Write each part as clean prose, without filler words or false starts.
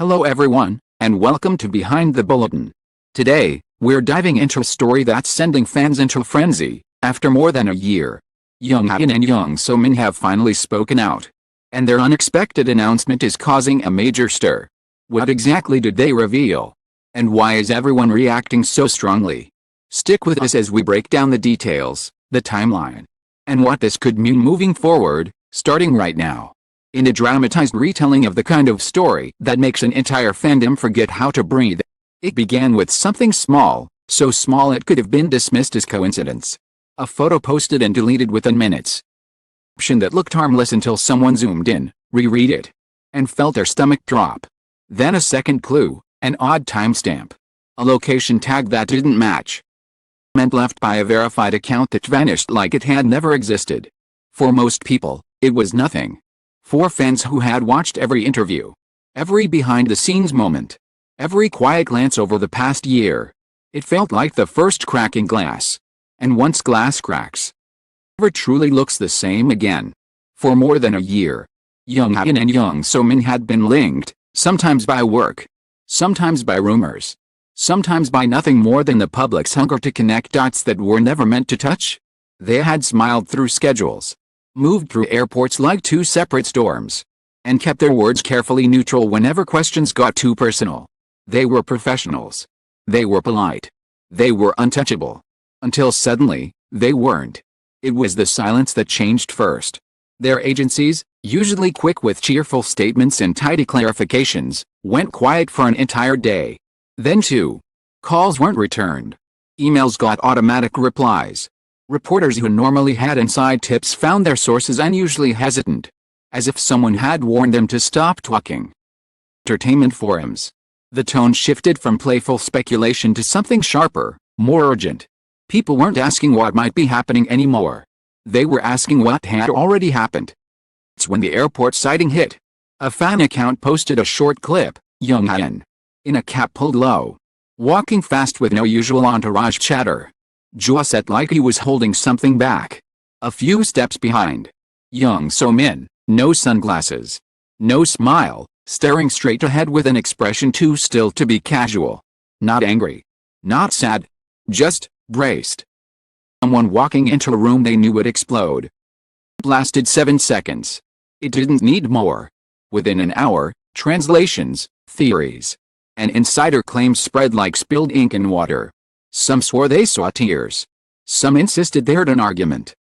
Hello everyone, and welcome to Behind the Bulletin. Today, we're diving into a story that's sending fans into a frenzy. After more than a year, Hae-in and Jung So-min have finally spoken out. And their unexpected announcement is causing a major stir. What exactly did they reveal? And why is everyone reacting so strongly? Stick with us as we break down the details, the timeline, and what this could mean moving forward, starting right now. In a dramatized retelling of the kind of story that makes an entire fandom forget how to breathe. It began with something small, so small it could have been dismissed as coincidence. A photo posted and deleted within minutes. Option that looked harmless until someone zoomed in, reread it, and felt their stomach drop. Then a second clue, an odd timestamp. A location tag that didn't match. Meant left by a verified account that vanished like it had never existed. For most people, it was nothing. For fans who had watched every interview, every behind-the-scenes moment, every quiet glance over the past year, it felt like the first crack in glass. And once glass cracks, it never truly looks the same again. For more than a year, Hae-in and Jung So-min had been linked, sometimes by work, sometimes by rumors, sometimes by nothing more than the public's hunger to connect dots that were never meant to touch. They had smiled through schedules, moved through airports like two separate storms, and kept their words carefully neutral whenever questions got too personal. They were professionals. They were polite. They were untouchable. Until suddenly, they weren't. It was the silence that changed first. Their agencies, usually quick with cheerful statements and tidy clarifications, went quiet for an entire day. Then too, calls weren't returned. Emails got automatic replies. Reporters who normally had inside tips found their sources unusually hesitant, as if someone had warned them to stop talking. Entertainment forums. The tone shifted from playful speculation to something sharper, more urgent. People weren't asking what might be happening anymore. They were asking what had already happened. It's when the airport sighting hit. A fan account posted a short clip, Hae-in, in a cap pulled low, walking fast with no usual entourage chatter. Jaw set like he was holding something back. A few steps behind. Jung So-min, no sunglasses, no smile, staring straight ahead with an expression too still to be casual. Not angry. Not sad. Just braced. Someone walking into a room they knew would explode. It lasted 7 seconds. It didn't need more. Within an hour, translations, theories, and insider claims spread like spilled ink in water. Some swore they saw tears. Some insisted they heard an argument.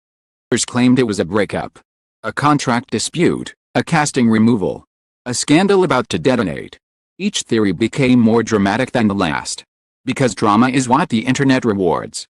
Others claimed it was a breakup, a contract dispute, a casting removal, a scandal about to detonate. Each theory became more dramatic than the last. Because drama is what the internet rewards.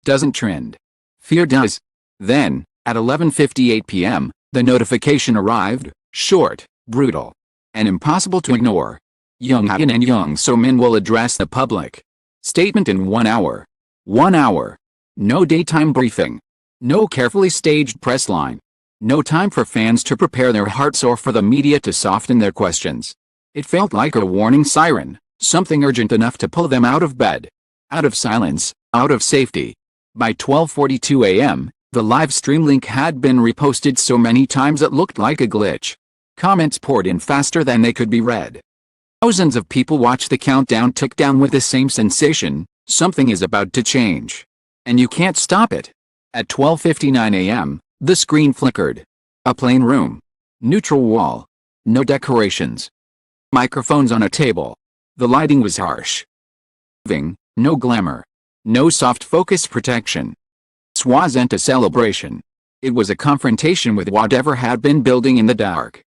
Doesn't trend. Fear does. Then, at 11:58 p.m., the notification arrived, short, brutal, and impossible to ignore. Hae-in and Jung So-min will address the public. Statement in 1 hour. 1 hour. No daytime briefing. No carefully staged press line. No time for fans to prepare their hearts or for the media to soften their questions. It felt like a warning siren, something urgent enough to pull them out of bed. Out of silence, out of safety. By 12:42 a.m., the live stream link had been reposted so many times it looked like a glitch. Comments poured in faster than they could be read. Thousands of people watched the countdown tick down with the same sensation: something is about to change. And you can't stop it. At 12:59 a.m., the screen flickered. A plain room. Neutral wall. No decorations. Microphones on a table. The lighting was harsh. No glamour. No soft focus protection. This wasn't a celebration. It was a confrontation with whatever had been building in the dark.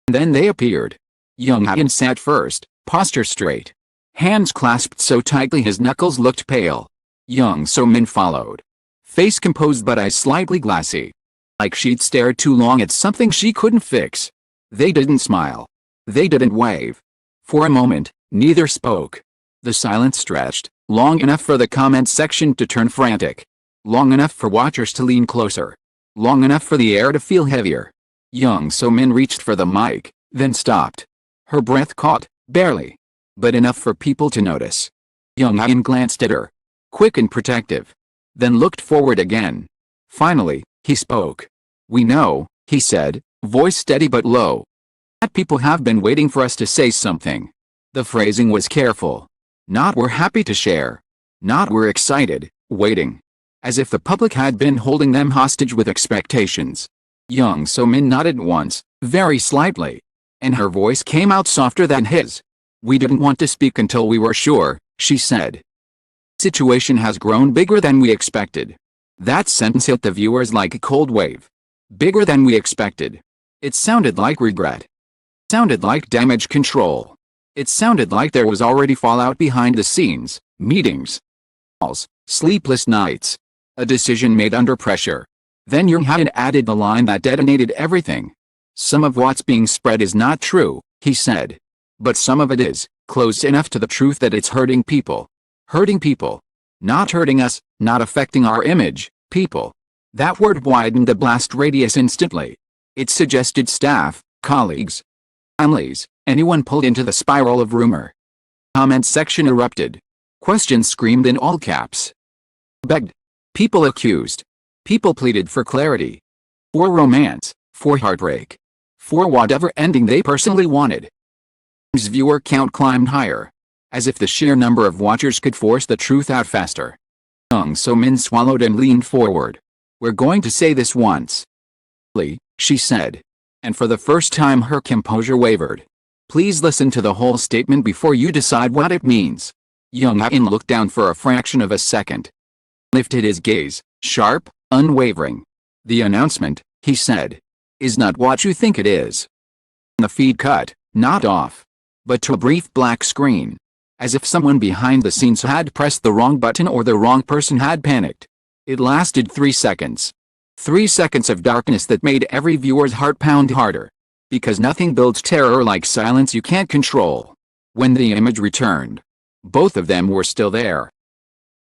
And then they appeared. Hae-in sat first, posture straight. Hands clasped so tightly his knuckles looked pale. Jung So-min followed. Face composed but eyes slightly glassy. Like she'd stared too long at something she couldn't fix. They didn't smile. They didn't wave. For a moment, neither spoke. The silence stretched, long enough for the comment section to turn frantic. Long enough for watchers to lean closer. Long enough for the air to feel heavier. Jung So-min reached for the mic, then stopped. Her breath caught, barely, but enough for people to notice. Hae-in glanced at her, quick and protective, then looked forward again. Finally, he spoke. "We know," he said, voice steady but low. That people have been waiting for us to say something. The phrasing was careful. Not we're happy to share. Not we're excited, waiting. As if the public had been holding them hostage with expectations. Jung So-min nodded once, very slightly. And her voice came out softer than his. We didn't want to speak until we were sure, she said. Situation has grown bigger than we expected. That sentence hit the viewers like a cold wave. Bigger than we expected. It sounded like regret. It sounded like damage control. It sounded like there was already fallout behind the scenes, meetings, calls, sleepless nights. A decision made under pressure. Then Jung Hae-in added the line that detonated everything. Some of what's being spread is not true, he said. But some of it is, close enough to the truth that it's hurting people. Hurting people. Not hurting us, not affecting our image, people. That word widened the blast radius instantly. It suggested staff, colleagues, families, anyone pulled into the spiral of rumor. Comment section erupted. Questions screamed in all caps. Begged. People accused. People pleaded for clarity. For romance, for heartbreak. For whatever ending they personally wanted. Viewer count climbed higher. As if the sheer number of watchers could force the truth out faster. Jung So-min swallowed and leaned forward. We're going to say this once. She said. And for the first time her composure wavered. Please listen to the whole statement before you decide what it means. Jung Hae-in looked down for a fraction of a second. Lifted his gaze, sharp, unwavering. The announcement, he said, is not what you think it is. The feed cut, not off, but to a brief black screen. As if someone behind the scenes had pressed the wrong button or the wrong person had panicked. It lasted 3 seconds. 3 seconds of darkness that made every viewer's heart pound harder. Because nothing builds terror like silence you can't control. When the image returned, both of them were still there.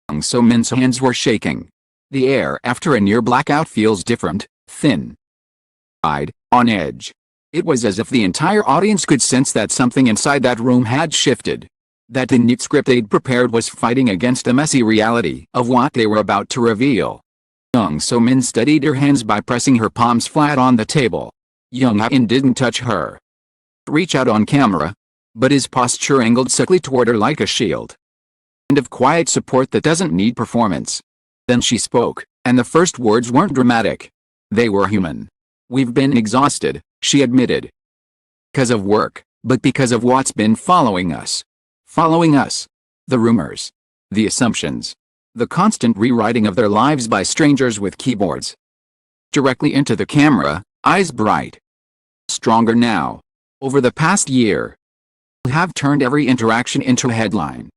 Jung So-min's hands were shaking. The air after a near blackout feels different, thin, on edge. It was as if the entire audience could sense that something inside that room had shifted. That the neat script they'd prepared was fighting against the messy reality of what they were about to reveal. Jung So-min steadied her hands by pressing her palms flat on the table. Jung Hae-in didn't touch her. Reach out on camera. But his posture angled subtly toward her like a shield. And of quiet support that doesn't need performance. Then she spoke, and the first words weren't dramatic. They were human. We've been exhausted, she admitted. Because of work, but because of what's been following us. Following us. The rumors. The assumptions. The constant rewriting of their lives by strangers with keyboards. Directly into the camera, eyes bright. Stronger now. Over the past year. Have turned every interaction into a headline.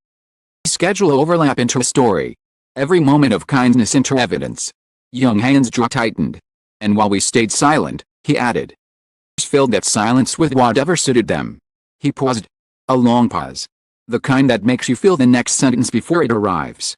Schedule overlap into a story. Every moment of kindness into evidence. Jung Hae-in's jaw tightened. And while we stayed silent, he added. Filled that silence with whatever suited them. He paused. A long pause. The kind that makes you feel the next sentence before it arrives.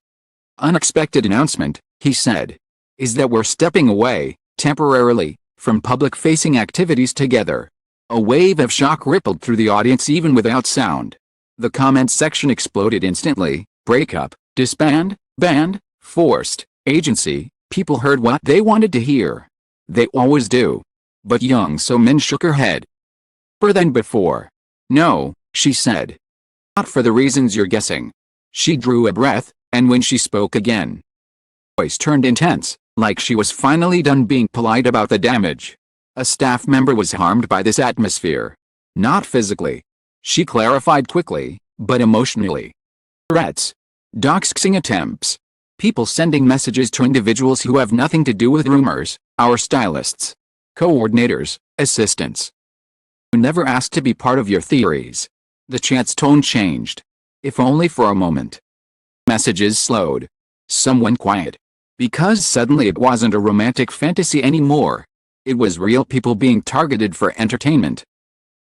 Unexpected announcement, he said. Is that we're stepping away, temporarily, from public-facing activities together. A wave of shock rippled through the audience even without sound. The comment section exploded instantly. Breakup, disband, band, forced, agency. People heard what they wanted to hear. They always do. But Jung So-min shook her head. Further than before. No, she said. Not for the reasons you're guessing. She drew a breath, and when she spoke again, voice turned intense, like she was finally done being polite about the damage. A staff member was harmed by this atmosphere. Not physically. She clarified quickly, but emotionally. Threats. Doxing attempts. People sending messages to individuals who have nothing to do with rumors, our stylists, coordinators, assistants. Who never asked to be part of your theories. The chat's tone changed. If only for a moment. Messages slowed. Some went quiet. Because suddenly it wasn't a romantic fantasy anymore. It was real people being targeted for entertainment.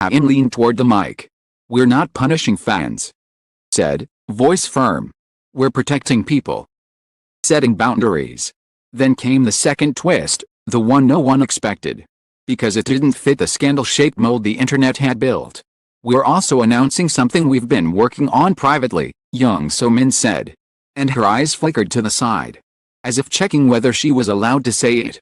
Hae-in leaned toward the mic. We're not punishing fans. Said, voice firm. We're protecting people. Setting boundaries. Then came the second twist, the one no one expected. Because it didn't fit the scandal-shaped mold the internet had built. We're also announcing something we've been working on privately, Jung So-min said. And her eyes flickered to the side. As if checking whether she was allowed to say it.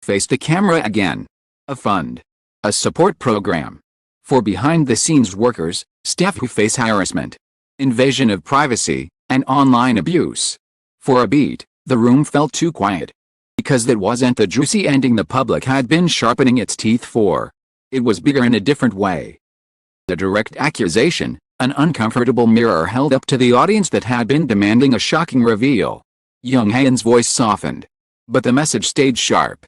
Faced the camera again. A fund. A support program. For behind-the-scenes workers, staff who face harassment, invasion of privacy, and online abuse. For a beat, the room felt too quiet. Because that wasn't the juicy ending the public had been sharpening its teeth for. It was bigger in a different way. A direct accusation, an uncomfortable mirror held up to the audience that had been demanding a shocking reveal. Young Hae-in's voice softened. But the message stayed sharp.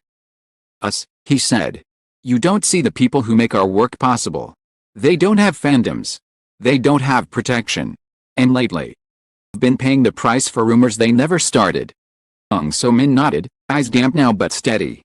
Us, he said. You don't see the people who make our work possible. They don't have fandoms. They don't have protection. And lately, they've been paying the price for rumors they never started. Jung So-min nodded, eyes damp now but steady.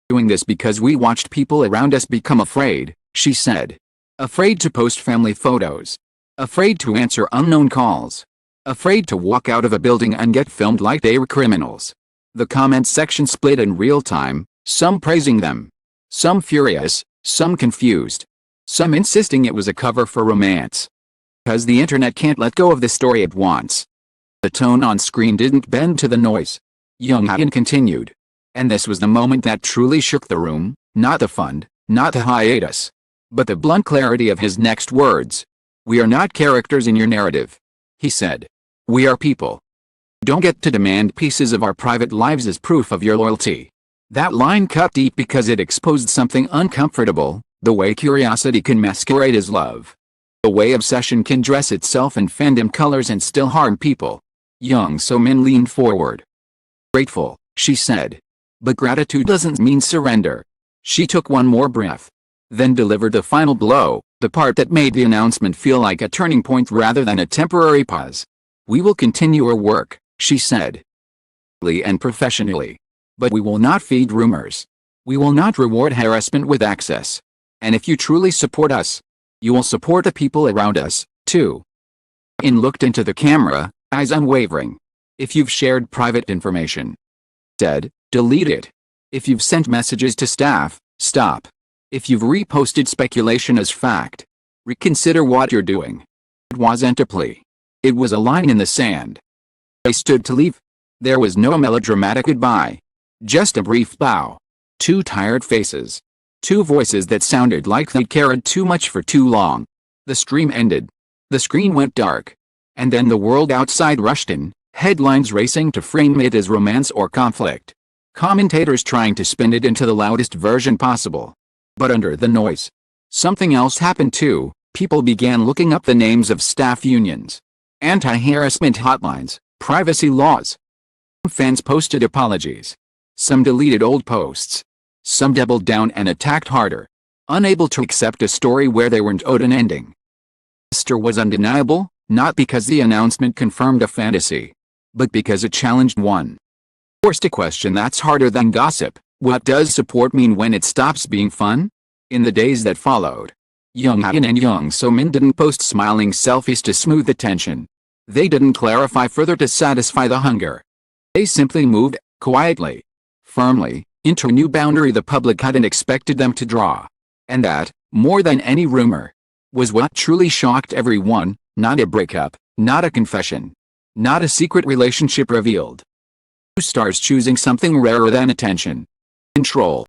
Doing this because we watched people around us become afraid, she said. Afraid to post family photos. Afraid to answer unknown calls. Afraid to walk out of a building and get filmed like they were criminals. The comment section split in real time, some praising them. Some furious, some confused. Some insisting it was a cover for romance. Because the internet can't let go of the story it wants. The tone on screen didn't bend to the noise. Jung Hae-in continued. And this was the moment that truly shook the room, not the fund, not the hiatus, but the blunt clarity of his next words. We are not characters in your narrative, he said. We are people. Don't get to demand pieces of our private lives as proof of your loyalty. That line cut deep because it exposed something uncomfortable, the way curiosity can masquerade as love. The way obsession can dress itself in fandom colors and still harm people. Jung So-min leaned forward. Grateful, she said. But gratitude doesn't mean surrender. She took one more breath. Then delivered the final blow, the part that made the announcement feel like a turning point rather than a temporary pause. We will continue our work, she said. And professionally. But we will not feed rumors. We will not reward harassment with access. And if you truly support us, you will support the people around us, too. In looked into the camera, eyes unwavering. If you've shared private information, said, delete it. If you've sent messages to staff, stop. If you've reposted speculation as fact, reconsider what you're doing. It wasn't a plea. It was a line in the sand. They stood to leave. There was no melodramatic goodbye. Just a brief bow. Two tired faces. Two voices that sounded like they'd cared too much for too long. The stream ended. The screen went dark. And then the world outside rushed in, headlines racing to frame it as romance or conflict. Commentators trying to spin it into the loudest version possible. But under the noise, something else happened too. People began looking up the names of staff unions, anti-harassment hotlines, privacy laws. Some fans posted apologies. Some deleted old posts. Some doubled down and attacked harder, unable to accept a story where they weren't owed an ending. The stir was undeniable, not because the announcement confirmed a fantasy, but because it challenged one. Forced a question that's harder than gossip. What does support mean when it stops being fun? In the days that followed, Jung Hae-in and Jung So-min didn't post smiling selfies to smooth the tension. They didn't clarify further to satisfy the hunger. They simply moved, quietly, firmly, into a new boundary the public hadn't expected them to draw. And that, more than any rumor, was what truly shocked everyone, not a breakup, not a confession, not a secret relationship revealed. Two stars choosing something rarer than attention. Control.